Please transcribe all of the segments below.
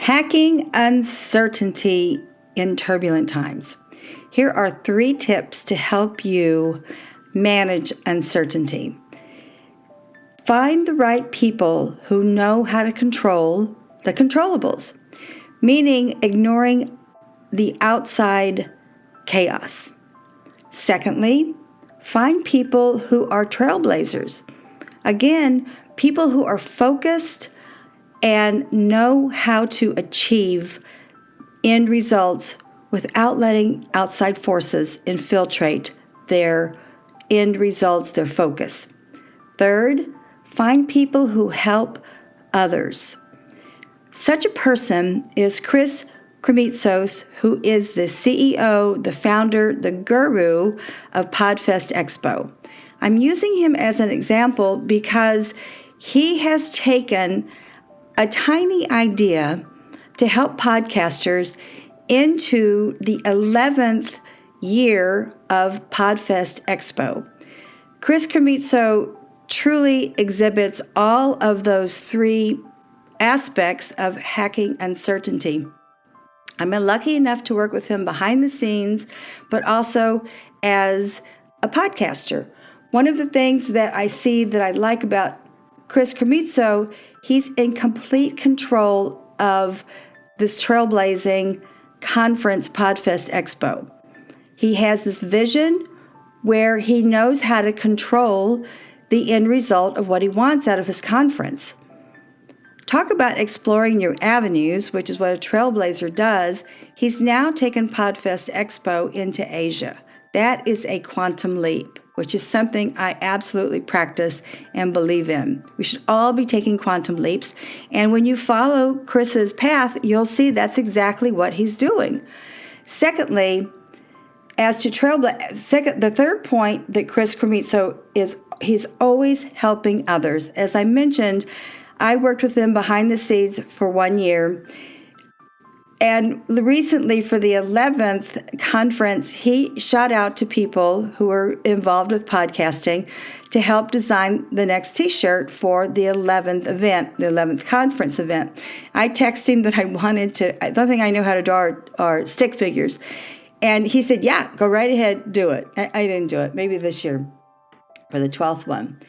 Hacking uncertainty in turbulent times. Here are 3 tips to help you manage uncertainty. Find the right people who know how to control the controllables, meaning ignoring the outside chaos. Secondly, find people who are trailblazers. Again, people who are focused and know how to achieve end results without letting outside forces infiltrate their end results, their focus. Third, find people who help others. Such a person is Krimitsos, who is the CEO, the founder, the guru of Podfest EXPO. I'm using him as an example because he has taken a tiny idea to help podcasters into the 11th year of Podfest EXPO. Krimitsos truly exhibits all of those 3 aspects of hacking uncertainty. I've been lucky enough to work with him behind the scenes, but also as a podcaster. One of the things that I see that I like about Krimitsos, he's in complete control of this trailblazing conference, Podfest EXPO. He has this vision where he knows how to control the end result of what he wants out of his conference. Talk about exploring your avenues, which is what a trailblazer does. He's now taken Podfest EXPO into Asia. That is a quantum leap, which is something I absolutely practice and believe in. We should all be taking quantum leaps. And when you follow Chris's path, you'll see that's exactly what he's doing. Secondly, as to the third point that Krimitsos is, he's always helping others. As I mentioned, I worked with him behind the scenes for 1 year. And recently, for the 11th conference, he shot out to people who were involved with podcasting to help design the next T-shirt for the 11th event, the 11th conference event. I texted him that I don't think I know how to draw our stick figures. And he said, yeah, go right ahead, do it. I didn't do it, maybe this year for the 12th one.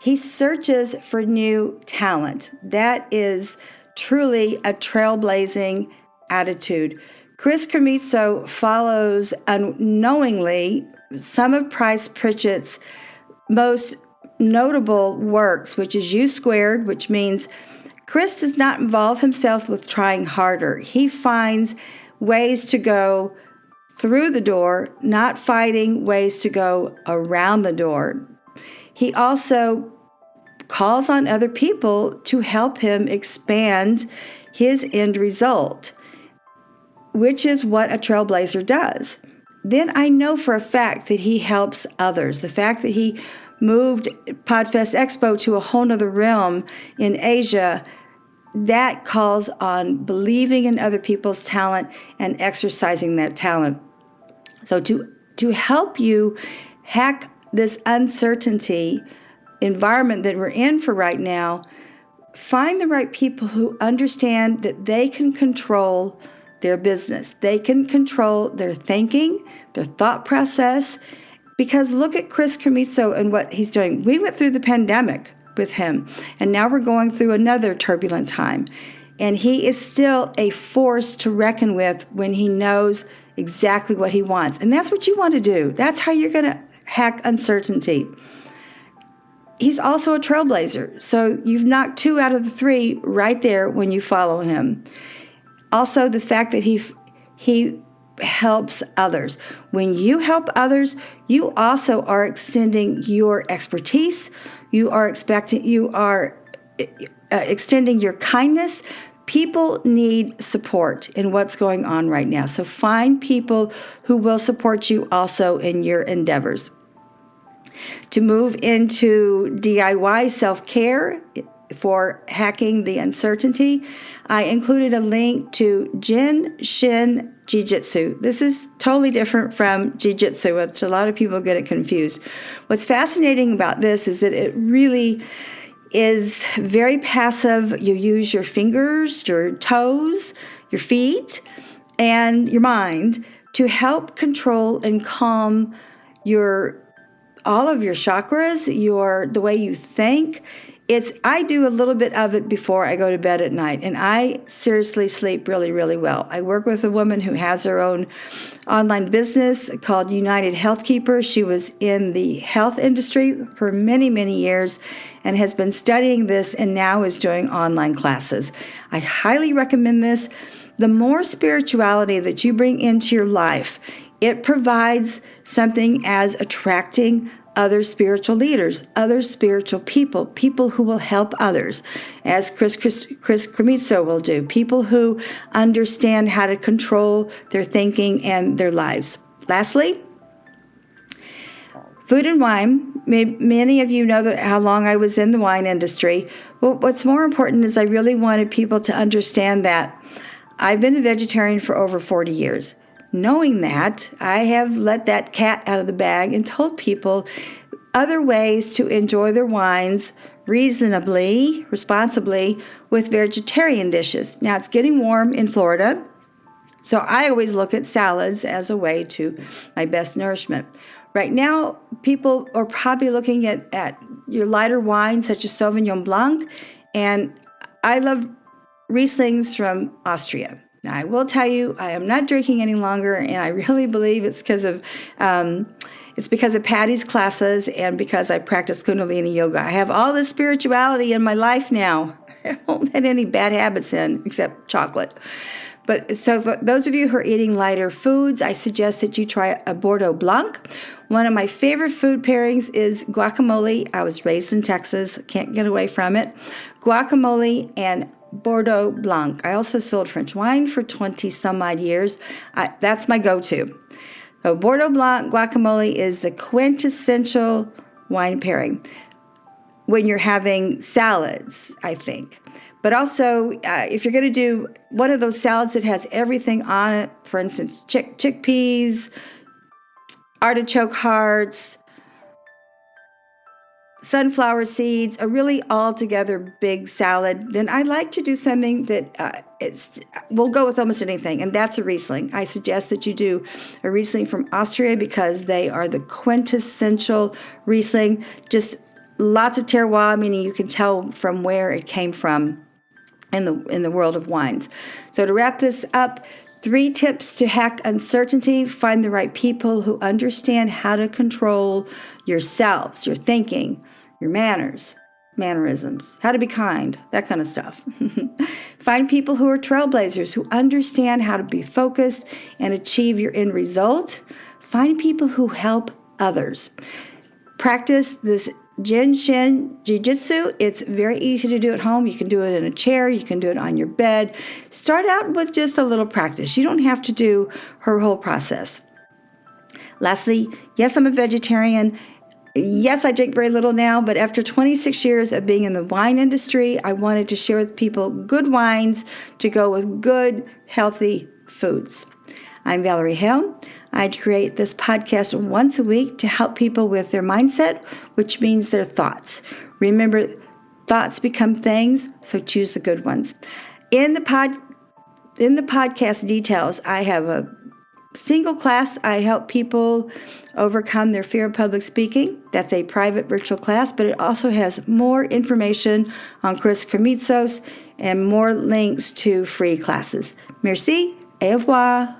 He searches for new talent. That is truly a trailblazing attitude. Krimitsos follows unknowingly some of Price Pritchett's most notable works, which is U squared, which means Chris does not involve himself with trying harder. He finds ways to go through the door, not fighting ways to go around the door. He also calls on other people to help him expand his end result, which is what a trailblazer does. Then I know for a fact that he helps others. The fact that he moved Podfest EXPO to a whole nother realm in Asia, that calls on believing in other people's talent and exercising that talent. So to help you hack this uncertainty environment that we're in for right now, find the right people who understand that they can control their business. They can control their thinking, their thought process, because look at Krimitsos and what he's doing. We went through the pandemic with him, and now we're going through another turbulent time. And he is still a force to reckon with when he knows exactly what he wants. And that's what you want to do. That's how you're going to hack uncertainty. He's also a trailblazer. So you've knocked 2 out of the 3 right there when you follow him. Also, the fact that he helps others. When you help others, you also are extending your expertise. You are extending your kindness. People need support in what's going on right now. So find people who will support you also in your endeavors. To move into DIY self-care for hacking the uncertainty, I included a link to Jin Shin Jiu-Jitsu. This is totally different from Jiu-Jitsu, which a lot of people get it confused. What's fascinating about this is that it really is very passive. You use your fingers, your toes, your feet, and your mind to help control and calm all of your chakras, the way you think. I do a little bit of it before I go to bed at night, and I seriously sleep really, really well. I work with a woman who has her own online business called United Healthkeeper. She was in the health industry for many, many years and has been studying this and now is doing online classes. I highly recommend this. The more spirituality that you bring into your life, it provides something as attracting other spiritual leaders, other spiritual people who will help others, as Chris Krimitsos will do, people who understand how to control their thinking and their lives. Lastly, food and wine. Many of you know how long I was in the wine industry. Well, what's more important is I really wanted people to understand that I've been a vegetarian for over 40 years. Knowing that, I have let that cat out of the bag and told people other ways to enjoy their wines reasonably, responsibly, with vegetarian dishes. Now, it's getting warm in Florida, so I always look at salads as a way to my best nourishment. Right now, people are probably looking at your lighter wines, such as Sauvignon Blanc, and I love Rieslings from Austria. Now, I will tell you, I am not drinking any longer, and I really believe it's because of Patty's classes and because I practice Kundalini yoga. I have all this spirituality in my life now. I don't let any bad habits in, except chocolate. But so for those of you who are eating lighter foods, I suggest that you try a Bordeaux Blanc. One of my favorite food pairings is guacamole. I was raised in Texas, can't get away from it. Guacamole and Bordeaux Blanc. I also sold French wine for 20 some odd years. That's my go-to. So Bordeaux Blanc guacamole is the quintessential wine pairing when you're having salads, I think. But also, if you're going to do one of those salads that has everything on it, for instance, chickpeas, artichoke hearts, sunflower seeds, a really all-together big salad, then I like to do something that will go with almost anything, and that's a Riesling. I suggest that you do a Riesling from Austria because they are the quintessential Riesling. Just lots of terroir, meaning you can tell from where it came from in the world of wines. So to wrap this up, 3 tips to hack uncertainty. Find the right people who understand how to control yourselves, your thinking, your mannerisms, how to be kind, that kind of stuff. Find people who are trailblazers, who understand how to be focused and achieve your end result. Find people who help others. Practice this Jinshin Jiu-Jitsu. It's very easy to do at home. You can do it in a chair. You can do it on your bed. Start out with just a little practice. You don't have to do her whole process. Lastly, yes, I'm a vegetarian. Yes, I drink very little now, but after 26 years of being in the wine industry, I wanted to share with people good wines to go with good, healthy foods. I'm Valerie Hale. I create this podcast once a week to help people with their mindset, which means their thoughts. Remember, thoughts become things, so choose the good ones. In the podcast details, I have a single class. I help people overcome their fear of public speaking. That's a private virtual class, but it also has more information on Chris Krimitsos and more links to free classes. Merci, au revoir.